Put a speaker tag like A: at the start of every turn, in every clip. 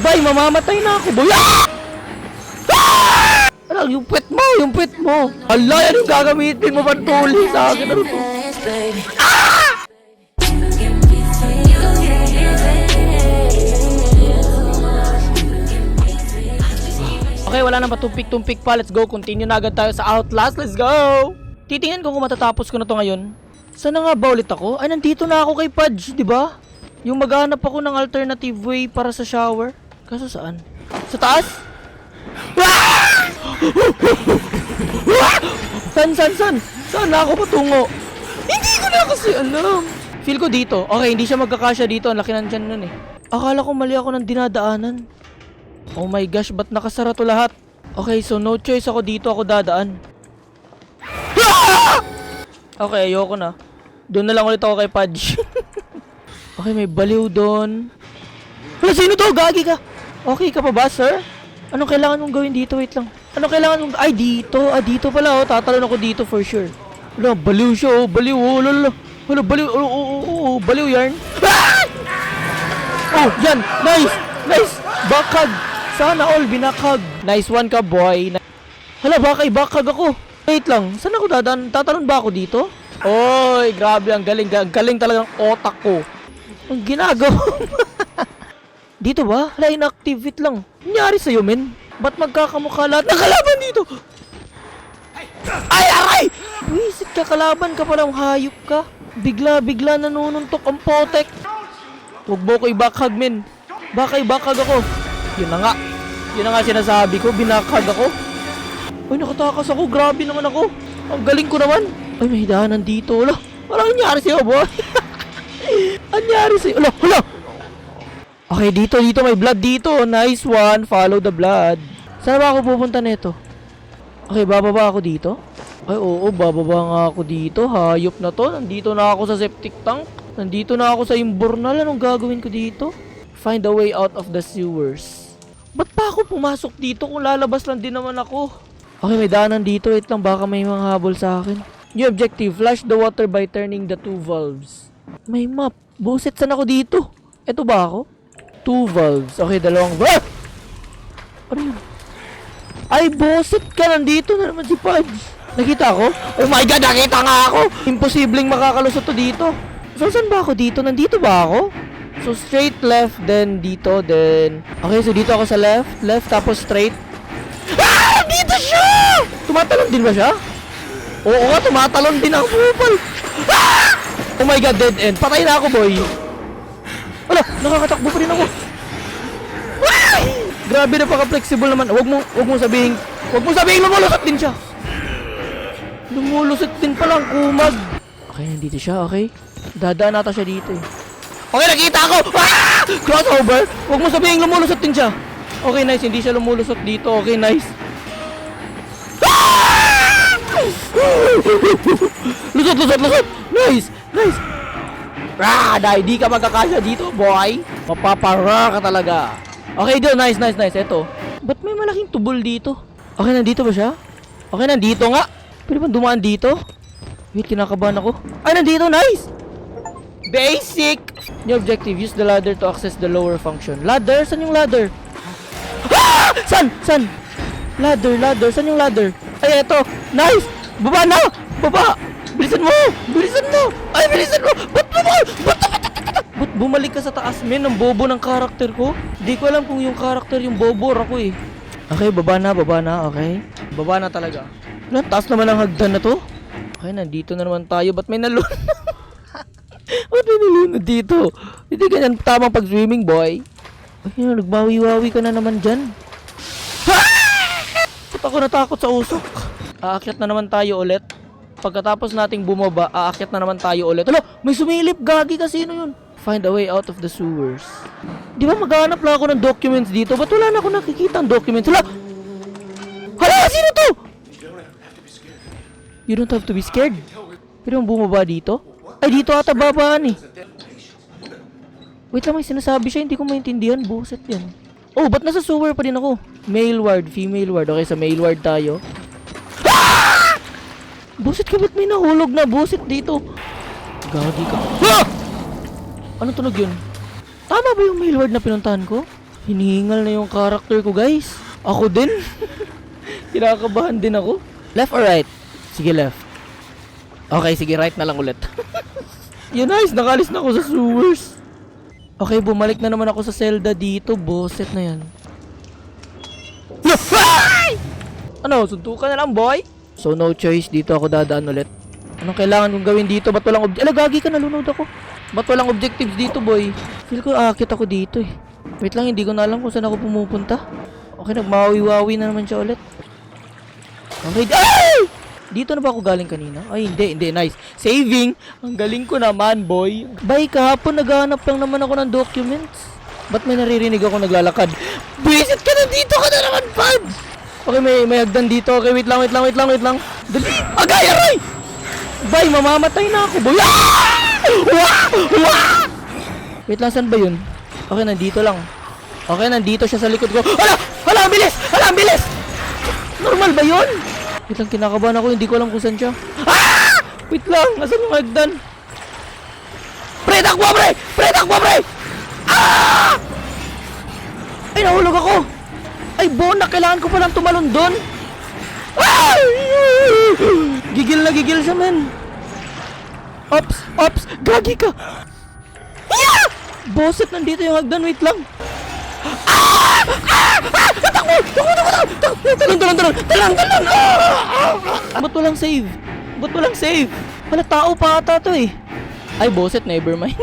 A: Bay, mamamatay na ako, boy. Ano, yung pet mo. Ala, yan yung gagamitin mo pantuli sa akin. Ano to? Okay, wala nang patumpik-tumpik pa. Let's go. Continue na agad tayo sa Outlast. Let's go! Titingnan ko kung matatapos ko na to ngayon. Saan na nga ba ulit ako? Ay, nandito na ako kay Pudge, di ba? Yung maghanap ako ng alternative way para sa shower. Kaso saan? Sa taas? San? Saan na ako patungo? Hindi ko na kasi alam. Feel ko dito. Okay, hindi siya magkakasya dito. Ang laki nandyan nun eh. Akala ko mali ako ng dinadaanan. Oh my gosh, ba't nakasara to lahat? Okay, so no choice ako dito. Ako dadaan. Okay, ayoko na. Doon na lang ulit ako kay Pudge. Okay, may baliw doon. Wala, sino to? Gagi ka. Okay ka pa ba, sir? Anong kailangan mong gawin dito? Wait lang. Anong kailangan mong... Ay, dito. Dito pala, oh. Tatalon ako dito for sure. Wala, baliw siya, oh. Baliw, oh. Wala, baliw. Oh, baliw yarn. Oh, yan. Nice. Bakag. Sana all binakag. Nice one ka, boy. Hala, bakag ako. Wait lang. Saan ako dadaan? Tatalon ba ako dito? Oy, grabe. Ang galing talagang otak ko. Ang ginagawa. Dito ba? Hala, inactivate lang. Nangyari sa'yo, men? Ba't magkakamukha lahat ng kalaban dito? Ay, aray! Wisit ka, kalaban ka palang hayop ka. Bigla nanununtok ang potek. Huwag mo ko ibakag, men. Baka ibakag ako. Yun na nga sinasabi ko. Binakag ako. Ay, nakatakas ako. Grabe naman ako. Ang galing ko naman. Ay, may hidahanan dito. Wala nangyari sa'yo, boy. Nangyari sa'yo. Wala. Okay, dito may blood dito. Nice one. Follow the blood. Saan ba ako pupunta nito? Okay, bababa ako dito. Ay, oo, bababa nga ako dito. Hayop na to. Nandito na ako sa septic tank. Nandito na ako sa imburnal. Anong gagawin ko dito? Find a way out of the sewers. Ba't pa ako pumasok dito kung lalabas lang din naman ako? Okay, may daanan dito. Wait lang, baka may mga habol sa akin. New objective, flush the water by turning the 2 valves. May map. Buset, saan ako dito? Eto ba ako? 2 valves. Okay, dalawang valve. Ano yun? Ay, buset ka. Nandito na naman si Pudge. Nakita ako? Oh my God, nakita nga ako. Imposibleng makakalusot to dito. So, saan ba ako dito? Nandito ba ako? So, straight left, then dito, then... Okay, so dito ako sa left, tapos straight. Ah! Dito siya! Tumatalon din ba siya? Oo nga, tumatalon din ang pupal. Ah! Oh my God, dead end. Patay na ako, boy. Wala, nakakatakbo pa rin ako. Ah! Grabe, napaka-flexible naman. Huwag mo sabihin lumulusot din siya. Lumulusot din palang kumag. Okay, nandito siya, okay. Dadaan nata siya dito eh. Okay, nakita ako! Ah! Crossover! Huwag mo sabihin lumulusot din siya. Okay, nice. Hindi siya lumulusot dito. Okay, nice. Ah! Lusot! Nice! Di ka magkakasya dito, boy. Mapapara ka talaga. Okay, do. Nice. Eto. Ba't may malaking tubol dito? Okay, nandito ba siya? Okay, nandito nga. Pwede bang dumaan dito? Wait, kinakabahan ako. Ay, nandito. Nice! Basic! New objective, use the ladder to access the lower function. Ladder? Saan yung ladder? Ah! Saan? Ladder. Saan yung ladder? Ay, eto. Nice! Baba na! Bilisan mo! Ay, bilisan mo! Ba't bumalik ka sa taas, men? Ang bobo ng karakter ko. Di ko alam kung yung karakter yung bobo or ako eh. Okay, baba na. Okay. Baba na talaga. Wala, taas naman ang hagdan na to. Okay, nandito na naman tayo. Ba't may nalun? Ba't may nalunod dito? Hindi ganyan tamang pag-swimming, boy. Ay, nagbawi-wawi ka na naman dyan. Ba't ako natakot sa usok? Aakyat na naman tayo ulit. Pagkatapos nating bumaba, aakyat na naman tayo ulit. Hala, may sumilip. Gagi ka, sino yun? Find a way out of the sewers. Di ba maghanap lang ako ng documents dito? Ba't wala na ako nakikita ang documents? Hala, sino to? You don't have to be scared. Pero bumaba dito? Ay, dito ata babaan eh. Wait lang, may sinasabi siya. Hindi ko maintindihan. Buset yan. Oh, ba't nasa sewer pa din ako? Male ward, female ward. Okay, sa male ward tayo. Ah! Buset ka, ba't may nahulog na? Buset dito. Gagi ka. Ah! Ano tunog yun? Tama ba yung male ward na pinuntahan ko? Hinihingal na yung character ko, guys. Ako din. Kinakabahan din ako. Left or right? Sige, left. Okay, sige, right na lang ulit. Yun, nice. Nakalis na ako sa sewers. Okay, bumalik na naman ako sa Zelda dito. Bosset na yan. Ano, suntukan na lang, boy? So, no choice. Dito ako dadaan ulit. Anong kailangan kong gawin dito? Ba't walang objectives? Gagi ka, nalunod ako. Ba't walang objectives dito, boy? Feel ko akit ako dito, eh. Wait lang, hindi ko na alam kung saan ako pumupunta. Okay, nagmawi-wawi na naman siya ulit. Okay, ay! Dito na ba ako galing kanina? Ay, hindi, nice. Saving! Ang galing ko naman, boy. Bay, kahapon naghahanap lang naman ako ng documents. Ba't may naririnig ako naglalakad? Bisit ka na dito ka na naman, Pads! Okay, may hagdan dito. Okay, wait lang. Dali! Agay, aray! Bay, mamamatay na ako, boy. Wait lang, saan ba yun? Okay, nandito lang. Okay, nandito siya sa likod ko. Hala, ang bilis! Normal ba yun? Wait lang, kinakabahan ako. Hindi ko alam kung saan siya. Wait lang, asan yung hagdan? Pre, takbo, pre! Ay, nahulog ako. Ay, Bona, kailangan ko palang tumalon doon. Gigil na gigil siya, men. Ops, gagi ka. Boset, nandito yung hagdan, wait lang. Takbo! Talon! Ba't walang save? Wala, tao pa ata to eh. Ay, Boset, never mind.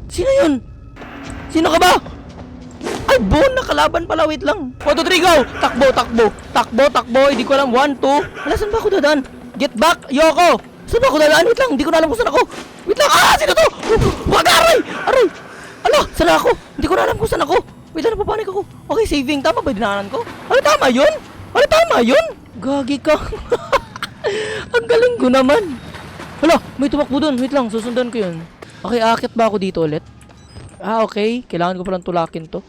A: Sino yun? Sino ka ba? Ay, Bon, nakalaban pala, wait lang. 1, 2, 3, go! Takbo, hindi ko alam. 1, 2. Wala, saan ba ako dadaan? Get back, Yoko! Saan ba ako dadaan? Wait lang, hindi ko na alam kung saan ako. Wait lang, sino to? Wag, aray! Ala, saan ako? Hindi ko na alam kung saan ako. Wait lang, napapanik ako. Okay, saving, tama ba dinaanan ko? Ano, tama yun? Gagi ka. Ang galing ko naman. Hala, may tumakbo doon. Wait lang, susundan ko yun. Okay, aakit ba ako dito ulit? Okay. Kailangan ko palang tulakin to.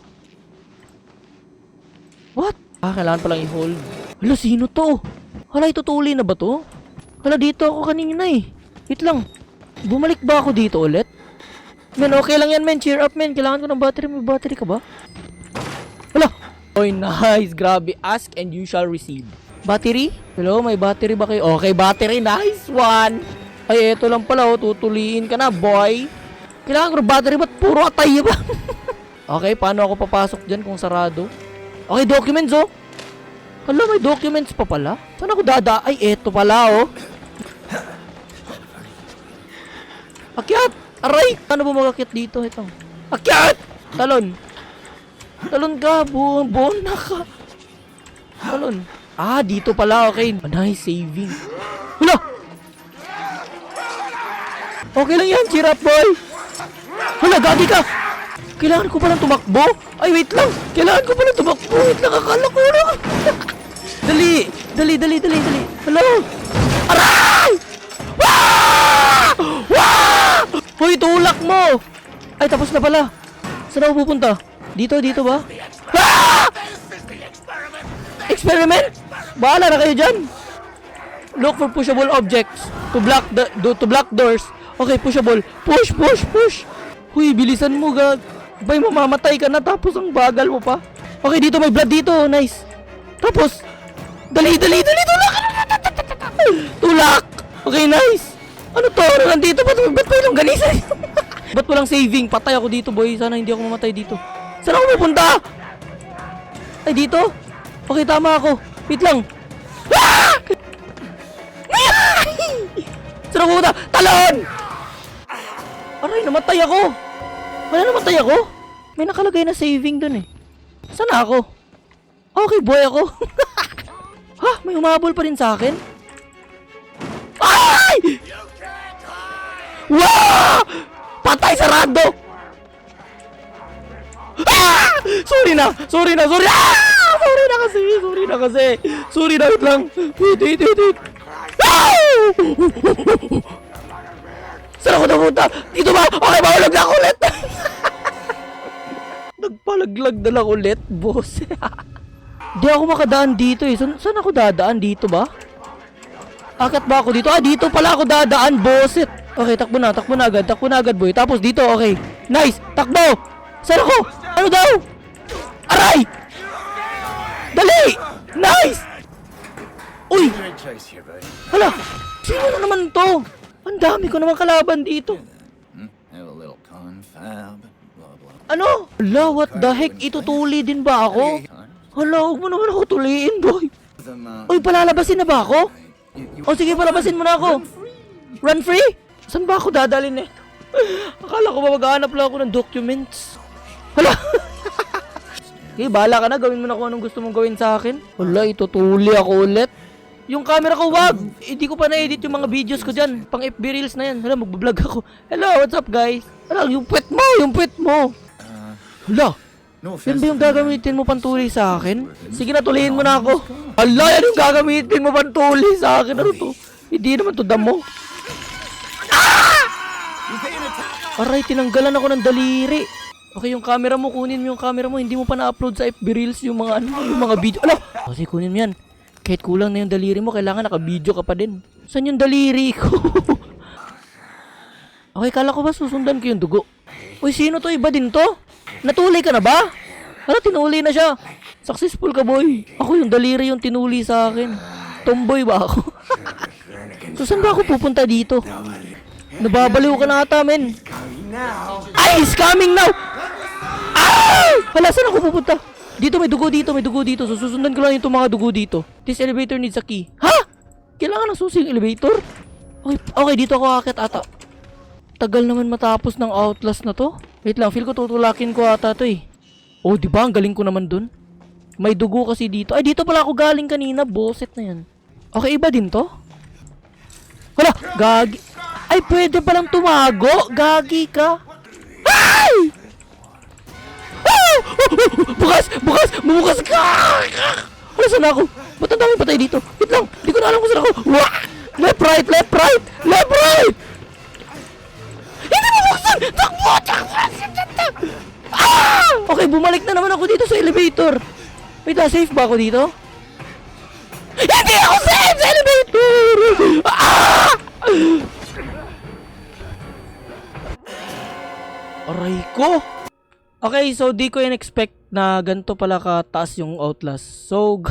A: What? Kailangan palang i-hold. Hala, sino to? Hala, itutuli na ba to? Hala, dito ako kanina eh. Wait lang. Bumalik ba ako dito ulit? Men, okay lang yan, men. Cheer up, men. Kailangan ko ng battery. May battery ka ba? Hala! Oy, nice. Grabe. Ask and you shall receive. Battery? Hello, may battery ba kayo? Okay, battery. Nice one. Ay, eto lang pala, oh. Tutuliin ka na, boy. Kailangan ko ng battery. Ba't puro atay ba? Okay, paano ako papasok dyan kung sarado? Okay, documents, oh. Hala, may documents pa pala. Saan ako dada? Ay, eto pala, oh. Akyat! Aray! Paano ba mag-akyat dito? Ito. Akyat! Talon! Talon ka! Bona ka! Talon. Dito pala. Okay. Nice saving. Hala! Okay lang yan. Cheer up, boy! Hala, gagi ka! Kailangan ko palang tumakbo? Ay, wait lang! Kailangan ko palang tumakbo! Wait lang, akala ko lang! Dali! Hello! Aray! Hoy, tulak mo! Ay, tapos na pala. Saan ako pupunta? Dito ba? Experiment? Bahala na kayo dyan. Look for pushable objects to block doors. Okay, pushable. Push. Huy, bilisan mo, gag. Bay, mamamatay ka na tapos ang bagal mo pa. Okay, dito may blood dito. Nice. Tapos, dali. Tulak. Okay, nice. Ano to? Nandito ba? Ba't pa yung ganisa? Ba't walang saving? Patay ako dito, boy. Sana hindi ako mamatay dito. Saan ako pupunta? Ay, dito? Okay, tama ako. Wait lang. Saan ako pupunta? Talon! Aray, namatay ako. Namatay ako? May nakalagay na saving dun eh. Saan ako? Okay, boy ako. May humabol pa rin sa akin? Ay! Wow! Patay, sarado! Sorry na! Sorry na kasi! Wait lang! Wait! Saan ako napunta? Dito ba? Okay, mahulog na ako ulit! Nagpalaglag na lang ulit, boss. Di ako makadaan dito eh. Saan ako dadaan? Dito ba? Akat ba ako dito? Dito pala ako dadaan, bosset. Okay, takbo na agad, boy. Tapos dito, okay. Nice, takbo! Saan ako? Ano daw? Aray! Dali! Nice! Uy! Hala! Sino na naman to? Ang dami ko naman kalaban dito. Ano? Hala, what the heck? Itutuli din ba ako? Hala, huwag mo naman ako tuliin, boy. Uy, palalabasin na ba ako? O sige, palabasin mo na ako. Run free? Saan ba ako dadalhin eh? Akala ko ba maghahanap lang ako ng documents. Hala! Okay, bahala ka na. Gawin mo na kung anong gusto mong gawin sa akin. Hala, itutuli ako ulit. Yung camera ko, wag! Hindi ko pa na-edit yung mga videos ko dyan. Pang FB Reels na yan. Hala, magbablog ako. Hello, what's up guys? Hala, yung pet mo! Yung pet mo! Hala! Yan ba yung gagamitin mo pantuli sa akin? Sige na, tulihin mo na ako. Hala, yan yung gagamitin mo pantuli sa akin. Ano to? Hindi naman to damo. Aray, tinanggalan ako ng daliri. Okay, yung camera mo, kunin mo yung camera mo. Hindi mo pa na-upload sa FB Reels yung mga yung mga video. Ala! Kasi kunin mo yan. Kahit kulang na yung daliri mo, kailangan naka-video ka pa din. Saan yung daliri ko? Okay, kala ko ba susundan ko yung dugo? Uy, sino to? Iba din to? Natuli ka na ba? Hala, tinuli na siya. Successful ka, boy. Ako yung daliri yung tinuli sa akin. Tomboy ba ako? So, saan ba ako pupunta dito? Nababaliw ka na ata, men. Ay, is coming now! Ah! Hala, saan ako pupunta? Dito, may dugo dito, may dugo dito. So, susundan ko lang itong mga dugo dito. This elevator needs a key. Ha? Kailangan ng susi yung elevator? Okay, okay, dito ako akit ata. Tagal naman matapos ng Outlast na to. Wait lang, feel ko tutulakin ko ata to eh. Oh, di ba? Ang galing ko naman dun. May dugo kasi dito. Ay, dito pala ako galing kanina. Boset na yan. Okay, iba din to? Hala, gagi. Ay, pwede palang tumago. Gagi ka. Ay! Bukas! Bukas! Bukas ka! Wala, saan ako? Ba't ang daming patay dito? Wait lang! Hindi ko na alam kung saan ako. Wah! Left, right! Left, right! Left, right! Hindi mo buksan! Takbo! Takbo! Ah! Okay, bumalik na naman ako dito sa elevator. Wait lang, safe ba ako dito? Hindi ako safe sa elevator! Ah! Aray ko! Okay, so di ko in-expect na ganito pala kataas yung Outlast. So,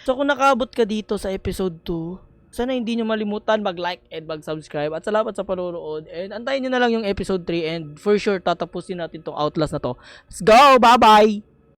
A: so kung nakaabot ka dito sa episode 2, sana hindi nyo malimutan mag-like and mag-subscribe. At salamat sa panonood. And antayin nyo na lang yung episode 3 and for sure tatapusin natin tong Outlast na to. Let's go! Bye-bye!